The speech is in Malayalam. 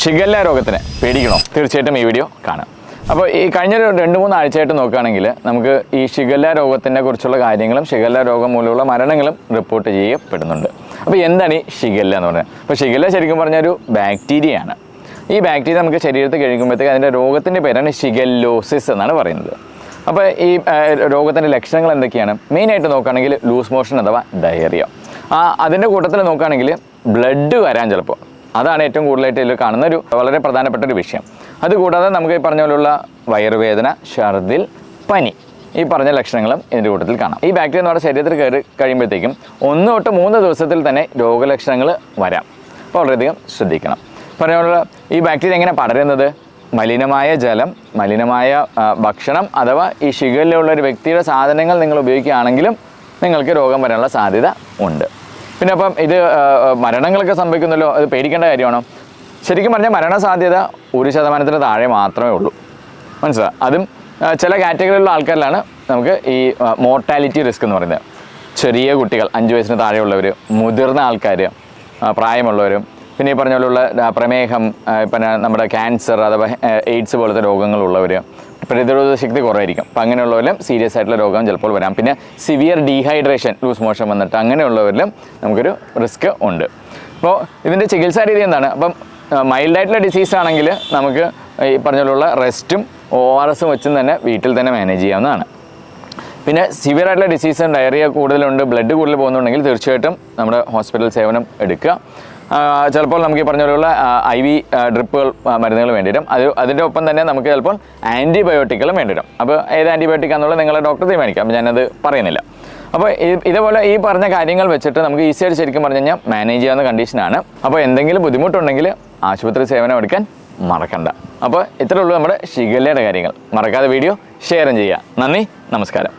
ഷിഗല്ല രോഗത്തിന് പേടിക്കണോ? തീർച്ചയായിട്ടും ഈ വീഡിയോ കാണാം. അപ്പോൾ ഈ കഴിഞ്ഞ 2-3 ആഴ്ചയായിട്ട് നോക്കുകയാണെങ്കിൽ നമുക്ക് ഈ ഷിഗല്ല രോഗത്തിനെ കുറിച്ചുള്ള കാര്യങ്ങളും ഷിഗല്ല രോഗം മൂലമുള്ള മരണങ്ങളും റിപ്പോർട്ട് ചെയ്യപ്പെടുന്നുണ്ട്. അപ്പോൾ എന്താണ് ഈ ഷിഗല്ല എന്ന് പറയുന്നത്? അപ്പോൾ ഷിഗല്ല ശരിക്കും പറഞ്ഞാൽ ഒരു ബാക്ടീരിയയാണ്. ഈ ബാക്ടീരിയ നമുക്ക് ശരീരത്തിൽ കഴിക്കുമ്പോഴത്തേക്ക് അതിൻ്റെ രോഗത്തിൻ്റെ പേരാണ് ഷിഗല്ലോസിസ് എന്നാണ് പറയുന്നത്. അപ്പോൾ ഈ രോഗത്തിൻ്റെ ലക്ഷണങ്ങൾ എന്തൊക്കെയാണ്? മെയിനായിട്ട് നോക്കുകയാണെങ്കിൽ ലൂസ് മോഷൻ അഥവാ ഡയറിയ. അതിൻ്റെ കൂട്ടത്തിൽ നോക്കുകയാണെങ്കിൽ ബ്ലഡ് വരാൻ ചിലപ്പോൾ, അതാണ് ഏറ്റവും കൂടുതലായിട്ട് ഇതിൽ കാണുന്ന ഒരു വളരെ പ്രധാനപ്പെട്ട ഒരു വിഷയം. അതുകൂടാതെ നമുക്ക് ഈ പറഞ്ഞ പോലുള്ള വയറുവേദന, ഛർദിൽ, പനി, ഈ പറഞ്ഞ ലക്ഷണങ്ങളും ഇതിൻ്റെ കൂട്ടത്തിൽ കാണാം. ഈ ബാക്ടീരിയ നമ്മുടെ ശരീരത്തിൽ കയറി കഴിയുമ്പോഴത്തേക്കും 1 തൊട്ട് 3 ദിവസത്തിൽ തന്നെ രോഗലക്ഷണങ്ങൾ വരാം. അപ്പോൾ വളരെയധികം ശ്രദ്ധിക്കണം. പറഞ്ഞ ഈ ബാക്ടീരിയ എങ്ങനെ പടരുന്നത്? മലിനമായ ജലം, മലിനമായ ഭക്ഷണം അഥവാ ഈ ഷിഗല്ല ഒരു വ്യക്തിയുടെ സാധനങ്ങൾ നിങ്ങൾ ഉപയോഗിക്കുകയാണെങ്കിലും നിങ്ങൾക്ക് രോഗം വരാനുള്ള സാധ്യത ഉണ്ട്. പിന്നെ അപ്പം ഇത് മരണങ്ങളൊക്കെ സംഭവിക്കുന്നല്ലോ, അത് പേടിക്കേണ്ട കാര്യമാണോ? ശരിക്കും പറഞ്ഞാൽ മരണസാധ്യത 1% താഴെ മാത്രമേ ഉള്ളൂ. മനസ്സിലായി? അതും ചില കാറ്റഗറിയിലുള്ള ആൾക്കാരിലാണ് നമുക്ക് ഈ മോർട്ടാലിറ്റി റിസ്ക് എന്ന് പറയുന്നത്. ചെറിയ കുട്ടികൾ, 5 വയസ്സിന് താഴെയുള്ളവർ, മുതിർന്ന ആൾക്കാർ, പ്രായമുള്ളവരും, പിന്നെ ഈ പറഞ്ഞ പോലുള്ള പ്രമേഹം, പിന്നെ നമ്മുടെ ക്യാൻസർ അഥവാ എയ്ഡ്സ് പോലത്തെ രോഗങ്ങളുള്ളവർ, പ്രതിരോധ ശക്തി കുറവായിരിക്കും. അപ്പം അങ്ങനെയുള്ളവരിലും സീരിയസ് ആയിട്ടുള്ള രോഗം ചിലപ്പോൾ വരാം. പിന്നെ സിവിയർ ഡീഹൈഡ്രേഷൻ, ലൂസ് മോഷൻ വന്നിട്ട് അങ്ങനെയുള്ളവരിലും നമുക്കൊരു റിസ്ക് ഉണ്ട്. അപ്പോൾ ഇതിൻ്റെ ചികിത്സാ രീതി എന്താണ്? അപ്പം മൈൽഡായിട്ടുള്ള ഡിസീസ് ആണെങ്കിൽ നമുക്ക് ഈ പറഞ്ഞ റെസ്റ്റും ORS വെച്ചും തന്നെ വീട്ടിൽ തന്നെ മാനേജ് ചെയ്യാവുന്നതാണ്. പിന്നെ സിവിയർ ആയിട്ടുള്ള ഡിസീസ്, ഡയറിയ കൂടുതലുണ്ട്, ബ്ലഡ് കൂടുതൽ പോകുന്നുണ്ടെങ്കിൽ തീർച്ചയായിട്ടും നമ്മുടെ ഹോസ്പിറ്റൽ സേവനം എടുക്കുക. ചിലപ്പോൾ നമുക്ക് ഈ പറഞ്ഞ പോലെയുള്ള IV ഡ്രിപ്പുകൾ, മരുന്നുകൾ വേണ്ടി വരും. അതിൻ്റെ ഒപ്പം തന്നെ നമുക്ക് ചിലപ്പോൾ ആൻറ്റിബയോട്ടിക്കുകളും വേണ്ടി വരും. അപ്പോൾ ഏത് ആൻറ്റിബയോട്ടിക്കാണെന്നുള്ളത് നിങ്ങളെ ഡോക്ടർ തീരുമാനിക്കാം. അപ്പോൾ ഞാനത് പറയുന്നില്ല. അപ്പോൾ ഇതേപോലെ ഈ പറഞ്ഞ കാര്യങ്ങൾ വെച്ചിട്ട് നമുക്ക് ഈസിയായിട്ട് ശരിക്കും പറഞ്ഞു കഴിഞ്ഞാൽ മാനേജ് ചെയ്യാവുന്ന കണ്ടീഷനാണ്. അപ്പോൾ എന്തെങ്കിലും ബുദ്ധിമുട്ടുണ്ടെങ്കിൽ ആശുപത്രി സേവനം എടുക്കാൻ മറക്കണ്ട. അപ്പോൾ ഇത്രയേ ഉള്ളൂ നമ്മുടെ ഷിഗല്ലയുടെ കാര്യങ്ങൾ. മറക്കാതെ വീഡിയോ ഷെയറും ചെയ്യുക. നന്ദി, നമസ്കാരം.